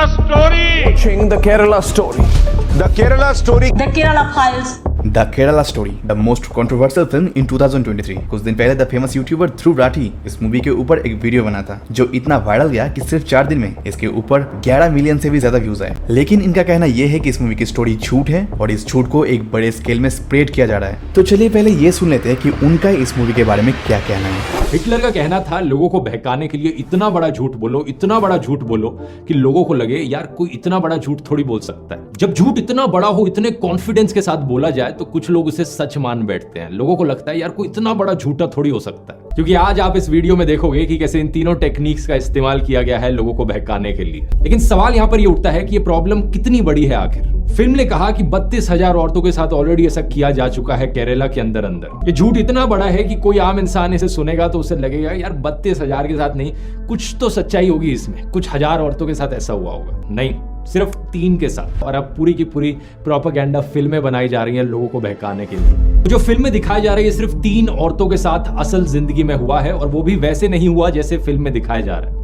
story. Watching the Kerala story. The Kerala story. The Kerala Files. The Kerala story, the most controversial film in 2023। कुछ दिन पहले the famous YouTuber Dhruv Rathee इस movie के ऊपर एक video बना था जो इतना वायरल गया कि सिर्फ 4 दिन में इसके ऊपर 11 मिलियन से भी ज्यादा व्यूज आए। लेकिन इनका कहना यह है कि इस मूवी की स्टोरी झूठ है और इस झूठ को एक बड़े स्केल में स्प्रेड किया जा रहा है। तो चलिए पहले ये सुन लेते हैं कि उनका इस मूवी के बारे में क्या कहना है। हिटलर का कहना था लोगों को बहकाने के लिए इतना बड़ा झूठ बोलो, इतना बड़ा झूठ बोलो कि लोगों को लगे यार कोई इतना बड़ा झूठ थोड़ी बोल सकता है। जब झूठ इतना बड़ा हो, इतने कॉन्फिडेंस के साथ बोला जाए तो कुछ लोग उसे सच मान बैठते हैं। लोगों को लगता है यार कोई इतना बड़ा झूठा थोड़ी हो सकता है। क्योंकि आज आप इस वीडियो में देखोगे कि कैसे इन तीनों टेक्निक्स का इस्तेमाल किया गया है लोगों को बहकाने के लिए। लेकिन सवाल यहां पर यह उठता है कि ये प्रॉब्लम कितनी बड़ी है आखिर। फिल्म ने कहा कि 32,000 औरतों के साथ ऑलरेडी ऐसा किया जा चुका है केरला के अंदर अंदर। ये झूठ इतना बड़ा है कि कोई आम इंसान इसे सुनेगा तो उसे लगेगा यार 32,000 के साथ नहीं, कुछ तो सच्चाई होगी इसमें, कुछ हजार औरतों के साथ ऐसा हुआ होगा। नहीं, सिर्फ 3 के साथ। और अब पूरी की पूरी प्रोपेगेंडा फिल्में बनाई जा रही हैं लोगों को बहकाने के लिए। जो फिल्म में दिखाई जा रही है सिर्फ 3 औरतों के साथ असल जिंदगी में हुआ है और वो भी वैसे नहीं हुआ जैसे फिल्म में दिखाया जा रहा है।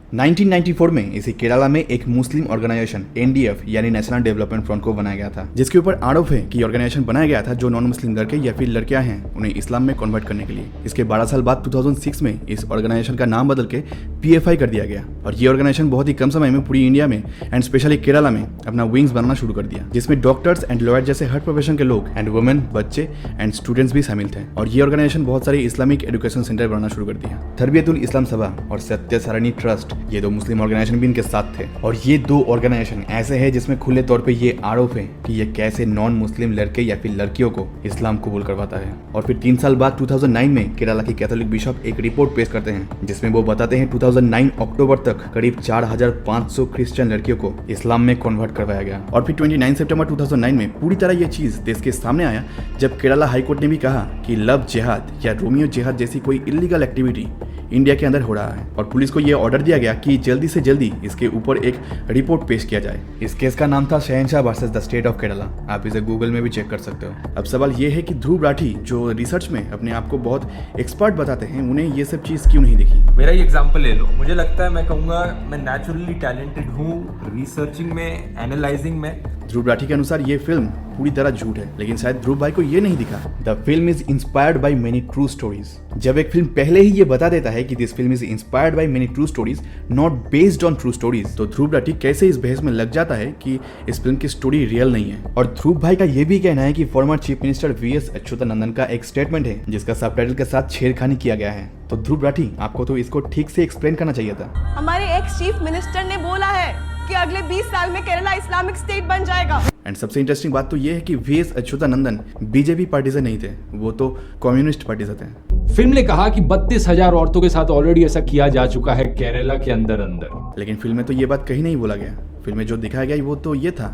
1994 में इसी केरला में एक मुस्लिम ऑर्गेनाइजेशन NDF यानी नेशनल डेवलपमेंट फ्रंट को बनाया गया था, जिसके ऊपर आरोप है कि ऑर्गेनाइजेशन बनाया गया था जो नॉन मुस्लिम लड़के या फिर लड़कियां हैं उन्हें इस्लाम में कन्वर्ट करने के लिए। इसके 12 साल बाद 2006 में इस ऑर्गेनाइजेशन का नाम बदल के PFI कर दिया गया और ये ऑर्गेनाइजेशन बहुत ही कम समय में पूरी इंडिया में एंड स्पेशली केरला में अपना विंग्स बनाना शुरू कर दिया, जिसमें डॉक्टर्स एंड लॉयर जैसे हर प्रोफेशन के लोग एंड वुमेन, बच्चे एंड स्टूडेंट्स भी शामिल थे। और ये ऑर्गेनाइजेशन बहुत सारे इस्लामिक एजुकेशन सेंटर बनाना शुरू कर दिया। तरबियतुल इस्लाम सभा और सत्य सारणी ट्रस्ट, ये 2 मुस्लिम ऑर्गेनाइजेशन भी इनके साथ थे। और ये 2 ऑर्गेनाइजेशन ऐसे हैं जिसमें खुले तौर पे ये आरोप है कि ये कैसे नॉन मुस्लिम लड़के या फिर लड़कियों को इस्लाम कबूल करवाता है। और फिर 3 साल बाद 2009 में केरला के कैथोलिक बिशप एक रिपोर्ट पेश करते हैं जिसमें वो बताते हैं 2009 अक्टूबर तक करीब 4,500 क्रिश्चियन लड़कियों को इस्लाम में कन्वर्ट करवाया गया। और फिर 29 सितंबर 2009 में पूरी तरह ये चीज देश के सामने आया जब केरला हाईकोर्ट ने भी कहा कि लव जिहाद या रोमियो जिहाद जैसी कोई इलीगल एक्टिविटी इंडिया के अंदर हो रहा है और पुलिस को यह ऑर्डर दिया गया कि जल्दी से जल्दी इसके ऊपर एक रिपोर्ट पेश किया जाए। इस केस का नाम था शहंशाह versus the state of Kerala. आप इसे गूगल में भी चेक कर सकते हो। अब सवाल यह है कि ध्रुव राठी जो रिसर्च में अपने आप को बहुत एक्सपर्ट बताते हैं, उन्हें ये सब चीज क्यों नहीं दिखी। मेरा ही एग्जांपल ले लो। मुझे लगता है, मैं कहूँगा मैं नेचुरली टैलेंटेड हूँ रिसर्चिंग में, एनालाइजिंग में। ध्रुव राठी के अनुसार ये फिल्म पूरी तरह झूठ है, लेकिन शायद ध्रुव भाई को ये नहीं दिखा। The film is inspired by many true stories. जब एक फिल्म पहले ही ये बता देता है कि this film is inspired by many true stories not based on true stories, तो ध्रुव राठी कैसे इस बहस में लग जाता है कि इस फिल्म की स्टोरी रियल नहीं है। और ध्रुव भाई का ये भी कहना है कि former chief minister VS Achuthanandan का एक स्टेटमेंट है जिसका सबटाइटल के साथ छेड़खानी किया गया है। तो ध्रुव राठी, आपको तो इसको ठीक से एक्सप्लेन करना चाहिए था। हमारे एक्स चीफ मिनिस्टर ने बोला है कि अगले 20 साल में केरला इस्लामिक स्टेट बन जाएगा। एंड सबसे इंटरेस्टिंग बात तो ये है कि VS अच्युतानंदन BJP पार्टी से नहीं थे, वो तो कम्युनिस्ट पार्टी से थे। फिल्म ने कहा कि 32,000 औरतों के साथ ऑलरेडी ऐसा किया जा चुका है केरला के अंदर अंदर। लेकिन फिल्म में तो ये बात कहीं नहीं बोला गया। फिल्म में जो दिखाया गया वो तो ये था,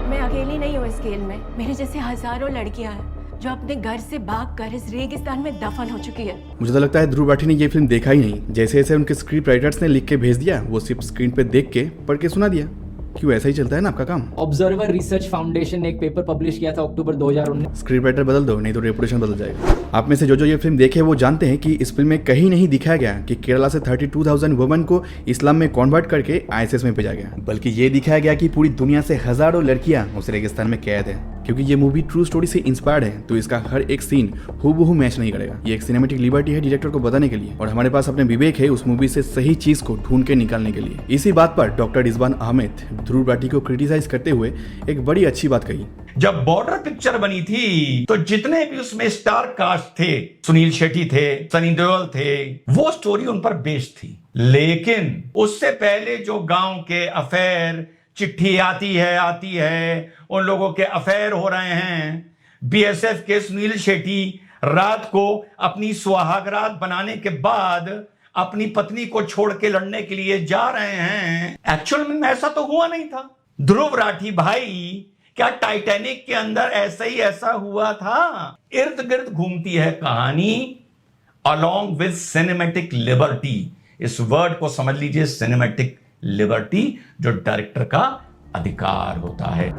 मैं अकेली नहीं हूँ इस खेल में, मेरे जैसे हजारों लड़कियां हैं जो अपने घर से भागकर इस रेगिस्तान में दफन हो चुकी है। मुझे तो लगता है ध्रुव राठी ने ये फिल्म देखा ही नहीं। जैसे जैसे उनके स्क्रिप्ट राइटर्स ने लिख के भेज दिया, वो सिर्फ स्क्रीन पे देख के पढ़ के सुना दिया। क्यों, ऐसा ही चलता है ना आपका काम। ऑब्जर्वर रिसर्च फाउंडेशन ने एक पेपर पब्लिश किया था अक्टूबर 2019। स्क्रिप्ट राइटर बदल दो, नहीं तो रेपुटेशन बदल जाएगा। आप में से जो ये फिल्म देखे वो जानते हैं कि इस फिल्म में कहीं नहीं दिखाया गया कि केरला से 32,000 वुमेन को इस्लाम में कन्वर्ट करके ISS में भेजा गया, बल्कि ये दिखाया गया कि पूरी दुनिया से हजारों लड़कियां उस रेगिस्तान में कैद है। क्योंकि ये मूवी ट्रू स्टोरी से इंस्पायर्ड है तो इसका हर एक सीन हूबहू मैच नहीं करेगा। ये एक सिनेमैटिक लिबर्टी है डायरेक्टर को बताने के लिए, और हमारे पास अपने विवेक है उस मूवी से सही चीज को ढूंढ के निकालने के लिए। इसी बात पर डॉक्टर रिजवान अहमद ध्रुव राठी को क्रिटिसाइज करते हुए एक बड़ी अच्छी बात कही। जब बॉर्डर पिक्चर बनी थी तो जितने भी उसमें स्टार कास्ट थे, सुनील शेट्टी थे, सनी देओल थे, वो स्टोरी उन पर बेस्ड थी। लेकिन उससे पहले जो गांव के अफेयर, चिट्ठी आती है, उन लोगों के अफेयर हो रहे हैं। BSF के सुनील शेट्टी रात को अपनी सुहागरात बनाने के बाद अपनी पत्नी को छोड़ के लड़ने के लिए जा रहे हैं। एक्चुअल में ऐसा तो हुआ नहीं था। ध्रुव राठी भाई, क्या टाइटैनिक के अंदर ऐसा हुआ था? इर्द गिर्द घूमती है कहानी अलॉन्ग विद सिनेमैटिक लिबर्टी। इस वर्ड को समझ लीजिए, सिनेमैटिक लिबर्टी, जो डायरेक्टर का अधिकार होता है।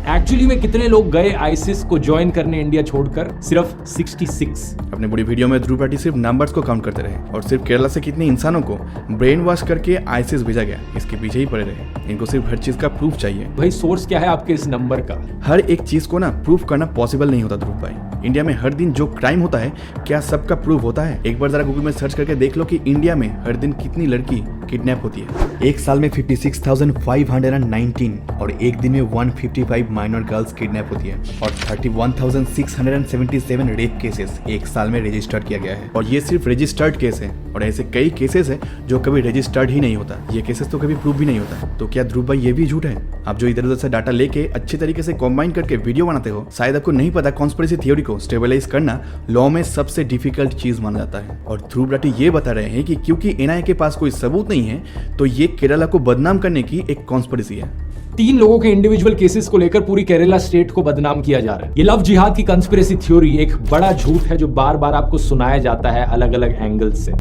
एक्चुअली में कितने लोग गए आईसिस को ज्वाइन करने इंडिया छोड़कर? सिर्फ 66। अपने पूरी वीडियो में ध्रुव राठी सिर्फ नंबर्स को काउंट करते रहे और सिर्फ केरला से कितने इंसानों को ब्रेन वॉश करके आईसिस भेजा गया इसके पीछे ही पड़े रहे। इनको सिर्फ हर चीज का प्रूफ चाहिए। भाई सोर्स क्या है आपके इस नंबर का? हर एक चीज को ना प्रूफ करना पॉसिबल नहीं होता ध्रुव भाई। इंडिया में हर दिन जो क्राइम होता है क्या सबका प्रूफ होता है? एक बार जरा गूगल में सर्च करके देख लो कि इंडिया में हर दिन कितनी लड़की किडनैप होती है। एक साल में 56,519 और एक दिन में 155 माइनर गर्ल्स किडनैप होती है और 31,677 रेप केसेस एक साल में रजिस्टर्ड किया गया है। और ये सिर्फ रजिस्टर्ड केस है और ऐसे कई केसेस है जो कभी रजिस्टर्ड ही नहीं होता। ये केसेस तो कभी प्रूफ भी नहीं होता। तो क्या ध्रुव भाई ये भी झूठ है? आप जो इधर उधर से डाटा लेके अच्छे तरीके से कॉम्बाइन करके वीडियो बनाते हो, शायद आपको नहीं पता कॉन्स्पिरेसी थ्योरी को स्टेबलाइज करना लॉ में सबसे डिफिकल्ट चीज माना जाता है। और ध्रुव राठी ये बता रहे हैं कि क्योंकि एनआईए के पास कोई सबूत नहीं है तो ये केरला को बदनाम करने की एक कॉन्स्पिरेसी है। 3 लोगों के इंडिविजुअल केसेस को लेकर पूरी केरला स्टेट को बदनाम किया जा रहा है। ये लव जिहाद की कंस्पिरेसी थ्योरी एक बड़ा झूठ है जो बार बार आपको सुनाया जाता है अलग अलग एंगल से।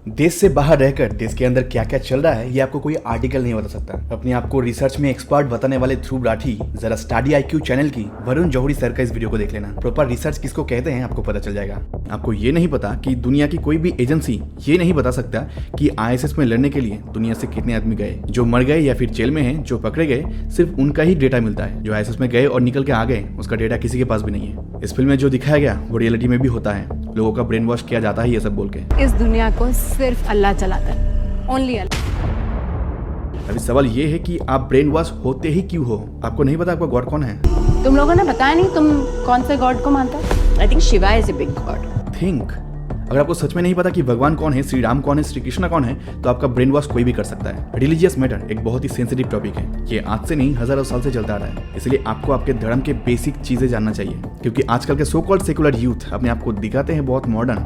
देश से बाहर रहकर देश के अंदर क्या क्या चल रहा है ये आपको कोई आर्टिकल नहीं बता सकता। अपने आप को रिसर्च में एक्सपर्ट बताने वाले ध्रुव राठी जरा स्टडी आईक्यू चैनल की वरुण जौहरी सर का इस वीडियो को देख लेना। प्रॉपर रिसर्च किसको कहते हैं आपको पता चल जाएगा। आपको ये नहीं पता कि दुनिया की कोई भी एजेंसी ये नहीं बता सकता कि आईएसएस में लड़ने के लिए दुनिया से कितने आदमी गए, जो मर गए या फिर जेल में हैं, जो पकड़े गए, सिर्फ उनका ही डेटा मिलता है। जो आईएसएस में गए और निकल के आ गए उसका डेटा किसी के पास भी नहीं है। इस फिल्म में जो दिखाया गया वो रियलिटी में भी होता है। लोगों का ब्रेन वॉश किया जाता है ये सब बोल के। इस दुनिया को सिर्फ अल्लाह चलाता है, ओनली अल्लाह। अभी सवाल ये है कि आप ब्रेन वॉश होते ही क्यों हो? आपको नहीं पता आपका गॉड कौन है? तुम लोगों ने बताया नहीं तुम कौन से गॉड को मानता है? I think Shiva is a big God. Think अगर आपको सच में नहीं पता कि भगवान कौन है, श्री राम कौन है, श्री कृष्णा कौन है, तो आपका ब्रेन वॉश कोई भी कर सकता है। रिलीजियस मैटर एक बहुत ही सेंसिटिव टॉपिक है। ये आज से नहीं हजारों साल से चलता आ रहा है। इसलिए आपको आपके धर्म के बेसिक चीजें जानना चाहिए, क्योंकि आजकल के सो कॉल्ड सेकुलर यूथ अपने आप को दिखाते हैं बहुत मॉडर्न,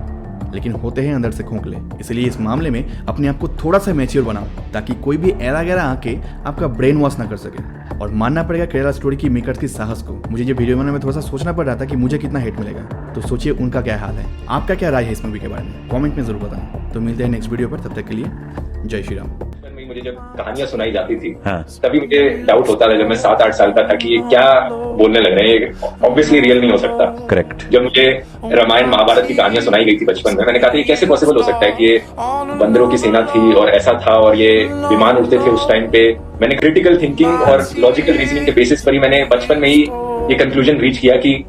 लेकिन होते हैं अंदर से खोखले। इसलिए इस मामले में अपने आप को थोड़ा सा मैच्योर बनाओ ताकि कोई भी एरा गैरा आके आपका ब्रेन वॉश ना कर सके। और मानना पड़ेगा केरला स्टोरी की मेकर्स की साहस को। मुझे ये वीडियो बनाने में थोड़ा सा सोचना पड़ रहा था कि मुझे कितना हेट मिलेगा, तो सोचिए उनका क्या हाल है। आपका क्या राय है इस मूवी के बारे में कमेंट में जरूर बताना। तो मिलते हैं नेक्स्ट वीडियो पर, तब तक के लिए जय श्री राम। मुझे जब कहानियां सुनाई जाती थी तभी मुझे डाउट होता था जब मैं 7-8 साल का था कि ये क्या बोलने लग रहे हैं, ये ऑब्वियसली रियल नहीं हो सकता। करेक्ट। जब मुझे रामायण महाभारत की कहानियां सुनाई गई थी बचपन में, मैंने कहा था ये कैसे पॉसिबल हो सकता है कि ये बंदरों की सेना थी और ऐसा था और ये विमान उड़ते थे उस टाइम पे। मैंने क्रिटिकल थिंकिंग और लॉजिकल रीजनिंग के बेसिस पर ही मैंने बचपन में ही ये कंक्लूजन रीच किया कि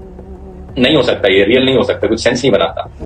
नहीं हो सकता, ये रियल नहीं हो सकता, कुछ सेंस नहीं बनाता।